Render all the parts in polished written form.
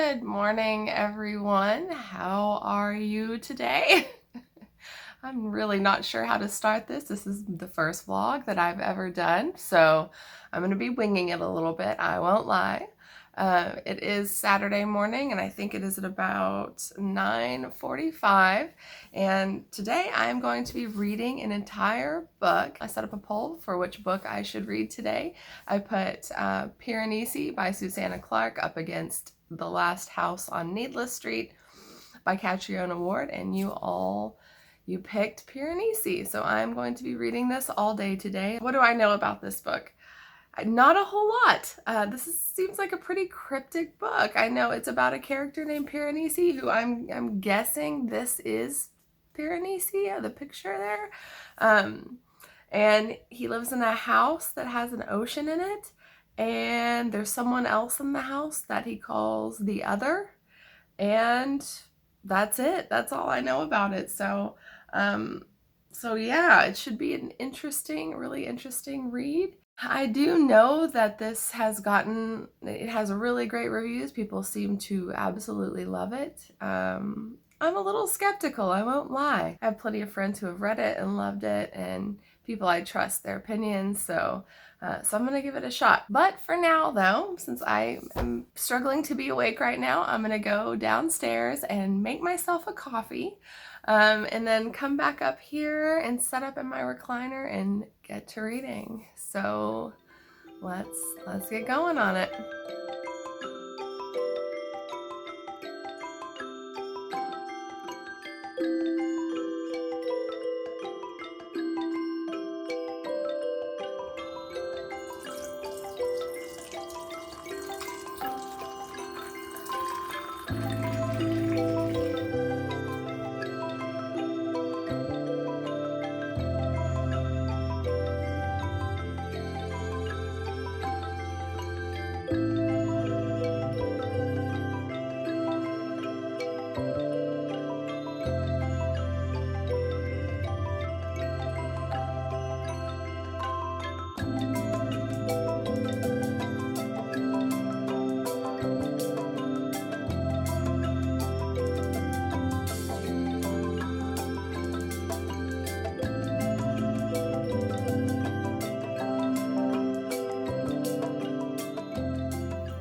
Good morning, everyone. How are you today? I'm really not sure how to start this. This is the first vlog that I've ever done, so I'm going to be winging it a little bit, I won't lie. It is Saturday morning, and I think it is at about 9:45, and today I'm going to be reading an entire book. I set up a poll for which book I should read today. I put Piranesi by Susanna Clarke up against The Last House on Needless Street by Catriona Ward, and you picked Piranesi, so I'm going to be reading this all day today. What do I know about this book? Not a whole lot. Seems like a pretty cryptic book. I know it's about a character named Piranesi, who I'm guessing this is Piranesi, the picture there. And he lives in a house that has an ocean in it, and there's someone else in the house that he calls the other, and that's it. That's all I know about it. So yeah, it should be an really interesting read. I do know that it has really great reviews. People seem to absolutely love it. I'm a little skeptical, I won't lie. I have plenty of friends who have read it and loved it, and people I trust their opinions, so I'm gonna give it a shot. But for now, though, since I am struggling to be awake right now, I'm gonna go downstairs and make myself a coffee, and then come back up here and set up in my recliner and get to reading. So let's get going on it.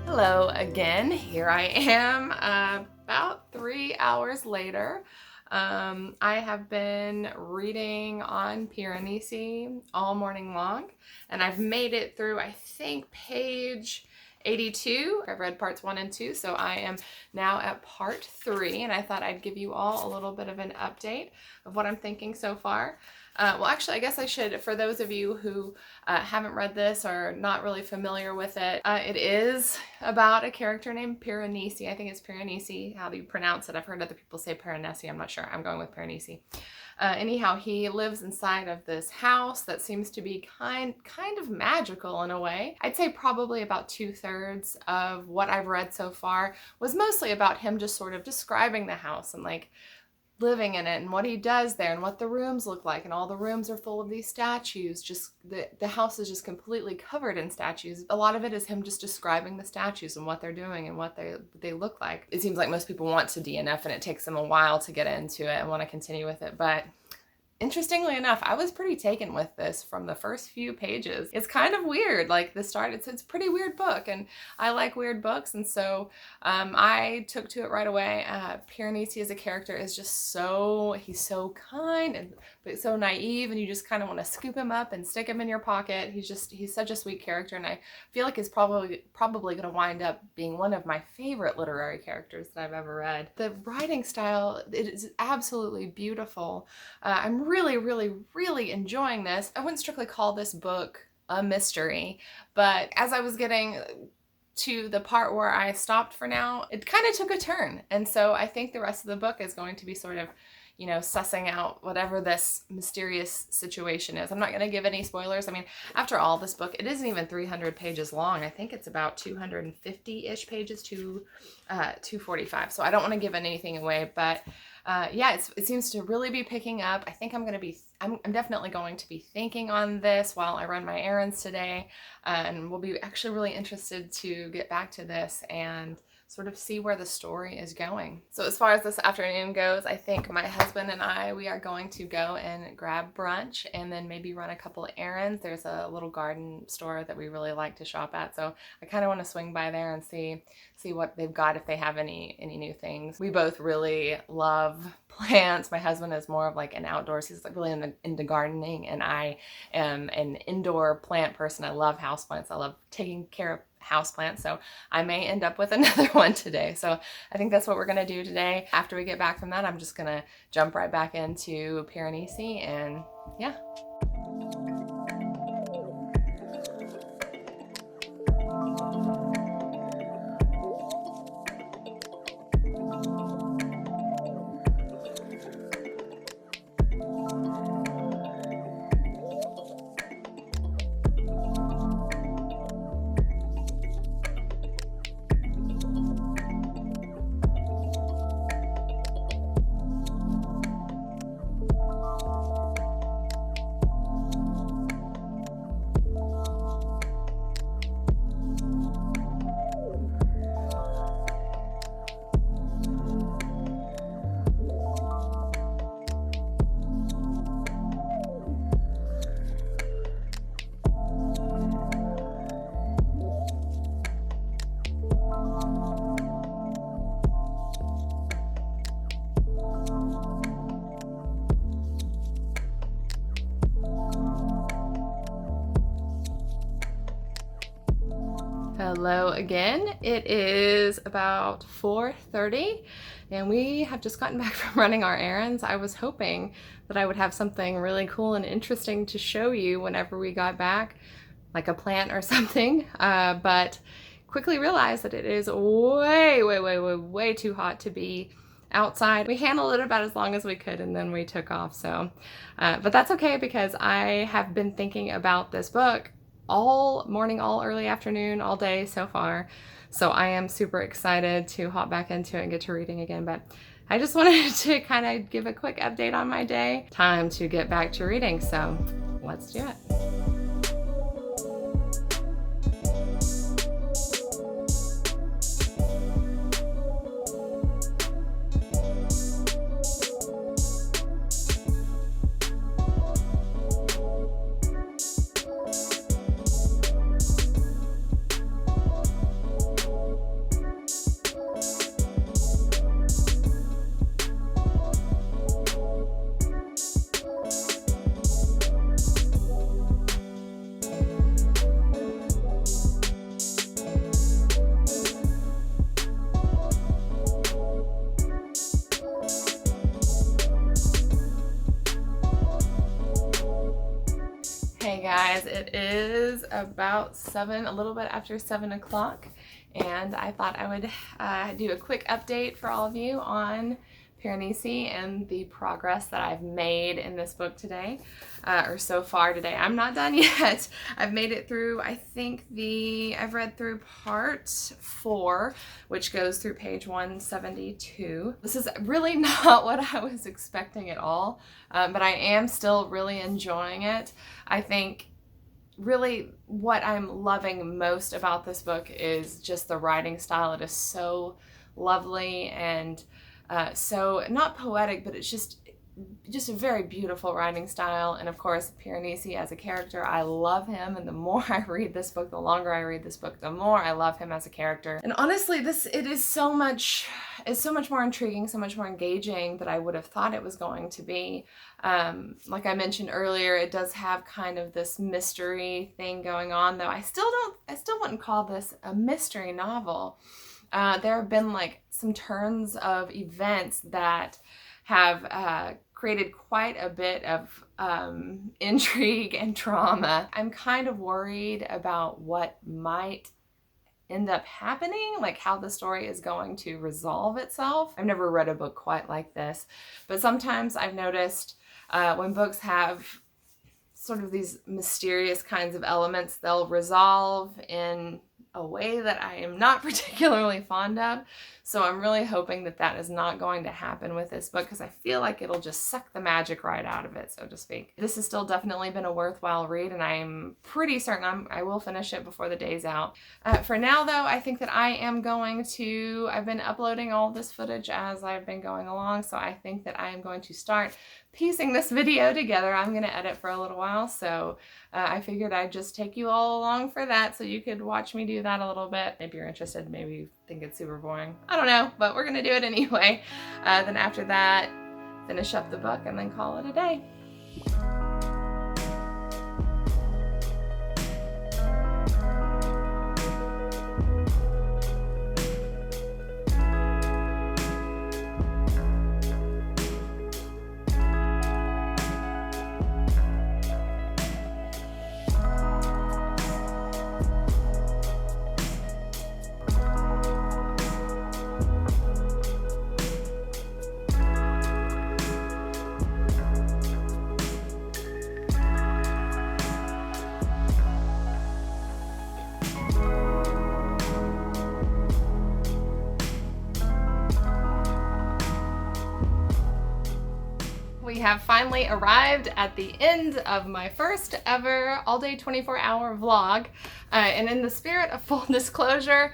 Hello again. Here I am about 3 hours later. I have been reading on Piranesi all morning long, and I've made it through, I think, page 82. I've read parts 1 and 2, so I am now at part 3, and I thought I'd give you all a little bit of an update of what I'm thinking so far. Well, actually, I guess I should, for those of you who haven't read this or not really familiar with it, it is about a character named Piranesi. I think it's Piranesi, how do you pronounce it? I've heard other people say Piranesi, I'm not sure. I'm going with Piranesi. Anyhow, he lives inside of this house that seems to be kind of magical in a way. I'd say probably about 2/3 of what I've read so far was mostly about him just sort of describing the house and like living in it and what he does there and what the rooms look like, and all the rooms are full of these statues. Just the house is just completely covered in statues. A lot of it is him just describing the statues and what they're doing and what they look like. It seems like most people want to DNF and it takes them a while to get into it and want to continue with it, but interestingly enough, I was pretty taken with this from the first few pages. It's kind of weird, like the start, it's a pretty weird book, and I like weird books, and so I took to it right away. Piranesi as a character is just he's so kind but so naive, and you just kind of want to scoop him up and stick him in your pocket. He's such a sweet character, and I feel like he's probably going to wind up being one of my favorite literary characters that I've ever read. The writing style, it is absolutely beautiful. I'm really enjoying this. I wouldn't strictly call this book a mystery, but as I was getting to the part where I stopped for now, it kind of took a turn. And so I think the rest of the book is going to be sort of, sussing out whatever this mysterious situation is. I'm not going to give any spoilers. I mean, after all, this book, it isn't even 300 pages long. I think it's about 250-ish pages to 245. So I don't want to give anything away, but yeah, it seems to really be picking up. I think I'm definitely going to be thinking on this while I run my errands today, and we'll be actually really interested to get back to this and sort of see where the story is going. So as far as this afternoon goes, I think my husband and we are going to go and grab brunch and then maybe run a couple of errands. There's a little garden store that we really like to shop at, so I kind of want to swing by there and see what they've got, if they have any new things. We both really love plants. My husband is more of like an outdoors, he's like really into gardening, and I am an indoor plant person. I love houseplants. I love taking care of houseplants, so I may end up with another one today. So I think that's what we're gonna do today. After we get back from that, I'm just gonna jump right back into Piranesi, and yeah. Hello again. It is about 4:30 and we have just gotten back from running our errands. I was hoping that I would have something really cool and interesting to show you whenever we got back, like a plant or something, but quickly realized that it is way too hot to be outside. We handled it about as long as we could and then we took off. So, but that's okay, because I have been thinking about this book all morning, all early afternoon, all day so far. So I am super excited to hop back into it and get to reading again. But I just wanted to kind of give a quick update on my day. Time to get back to reading, so let's do it. Hey guys, it is about a little bit after 7 o'clock, and I thought I would do a quick update for all of you on Piranesi and the progress that I've made in this book today, or so far today. I'm not done yet. I've made it through, I think I've read through part 4, which goes through page 172. This is really not what I was expecting at all, but I am still really enjoying it. I think really what I'm loving most about this book is just the writing style. It is so lovely and so not poetic, but it's just a very beautiful writing style. And of course, Piranesi as a character, I love him, and the more I read this book, the longer I read this book, the more I love him as a character. And honestly, it is so much more intriguing, so much more engaging than I would have thought it was going to be. Like I mentioned earlier, it does have kind of this mystery thing going on, though I still wouldn't call this a mystery novel. There have been like some turns of events that have created quite a bit of intrigue and drama. I'm kind of worried about what might end up happening, like how the story is going to resolve itself. I've never read a book quite like this, but sometimes I've noticed when books have sort of these mysterious kinds of elements, they'll resolve in a way that I am not particularly fond of. So I'm really hoping that that is not going to happen with this book, because I feel like it'll just suck the magic right out of it, so to speak. This has still definitely been a worthwhile read, and I'm pretty certain I will finish it before the day's out. For now, though, I think that I am going to, I've been uploading all this footage as I've been going along, so I think that I am going to start piecing this video together. I'm going to edit for a little while, so I figured I'd just take you all along for that so you could watch me do that a little bit. Maybe you're interested, maybe you think it's super boring. I don't know, but we're going to do it anyway. Then after that, finish up the book and then call it a day. We have finally arrived at the end of my first ever all-day 24-hour vlog, and in the spirit of full disclosure,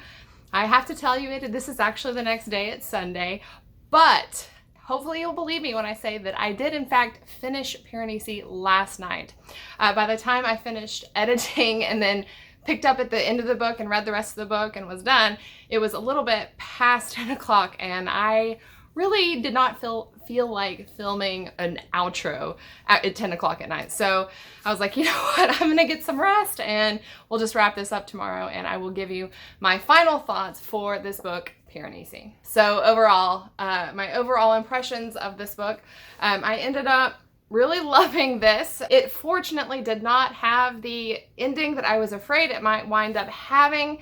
I have to tell you this is actually the next day. It's Sunday, but hopefully you'll believe me when I say that I did in fact finish Piranesi last night. By the time I finished editing and then picked up at the end of the book and read the rest of the book and was done, it was a little bit past 10 o'clock, and I really did not feel like filming an outro at 10 o'clock at night. So I was like, you know what, I'm gonna get some rest and we'll just wrap this up tomorrow, and I will give you my final thoughts for this book, Piranesi. So overall, my overall impressions of this book, I ended up really loving this. It fortunately did not have the ending that I was afraid it might wind up having,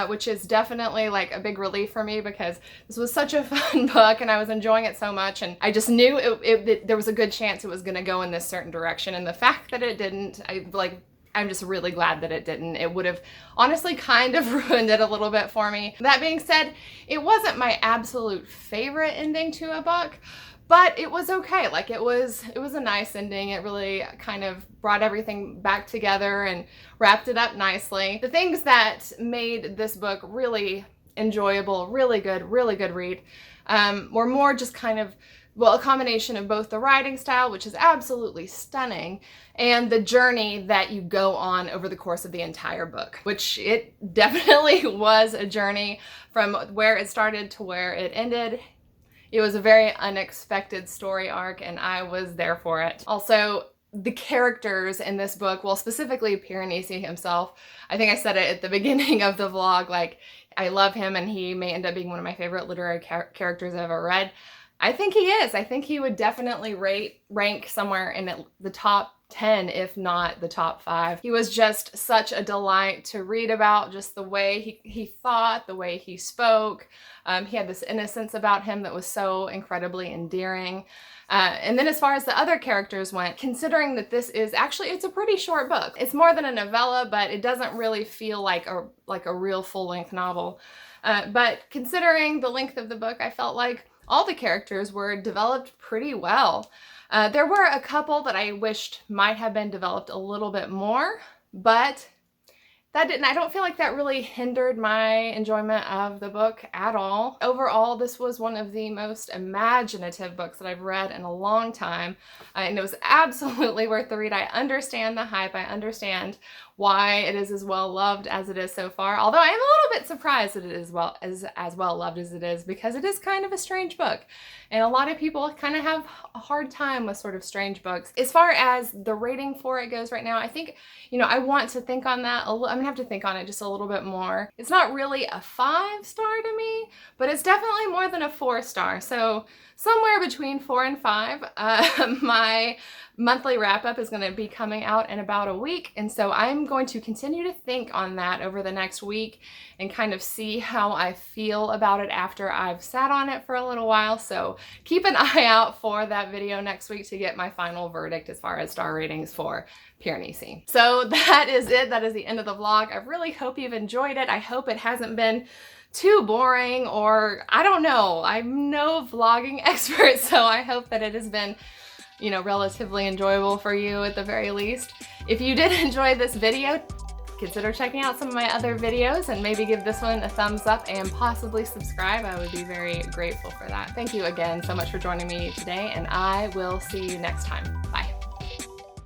which is definitely like a big relief for me, because this was such a fun book and I was enjoying it so much, and I just knew there was a good chance it was going to go in this certain direction, and the fact that it didn't, I'm just really glad that it didn't. It would have honestly kind of ruined it a little bit for me. That being said, it wasn't my absolute favorite ending to a book, but it was okay. Like it was a nice ending. It really kind of brought everything back together and wrapped it up nicely. The things that made this book really enjoyable, really good read, were more just kind of, well, a combination of both the writing style, which is absolutely stunning, and the journey that you go on over the course of the entire book, which it definitely was a journey from where it started to where it ended. It was a very unexpected story arc, and I was there for it. Also, the characters in this book, well, specifically Piranesi himself, I think I said it at the beginning of the vlog, like, I love him and he may end up being one of my favorite literary characters I've ever read. I think he is. I think he would definitely rank somewhere in the top 10, if not the top 5. He was just such a delight to read about, just the way he thought, the way he spoke. He had this innocence about him that was so incredibly endearing. And then as far as the other characters went, considering that this is actually, it's a pretty short book. It's more than a novella, but it doesn't really feel like a real full-length novel. But considering the length of the book, I felt like all the characters were developed pretty well. There were a couple that I wished might have been developed a little bit more, but that didn't, I don't feel like that really hindered my enjoyment of the book at all. Overall, this was one of the most imaginative books that I've read in a long time, and it was absolutely worth the read. I understand the hype. I understand why it is as well loved as it is so far, although I am a little bit surprised that it is as well loved as it is, because it is kind of a strange book, and a lot of people kind of have a hard time with sort of strange books. As far as the rating for it goes right now, I think, you know, I want to think on that I'm gonna have to think on it just a little bit more. It's not really a 5-star to me, but it's definitely more than a 4-star, so somewhere between 4 and 5. monthly wrap-up is going to be coming out in about a week, and so I'm going to continue to think on that over the next week and kind of see how I feel about it after I've sat on it for a little while. So keep an eye out for that video next week to get my final verdict as far as star ratings for Piranesi. So that is it. That is the end of the vlog. I really hope you've enjoyed it. I hope it hasn't been too boring, or I don't know. I'm no vlogging expert, so I hope that it has been, you know, relatively enjoyable for you at the very least. If you did enjoy this video, consider checking out some of my other videos and maybe give this one a thumbs up and possibly subscribe. I would be very grateful for that. Thank you again so much for joining me today, and I will see you next time.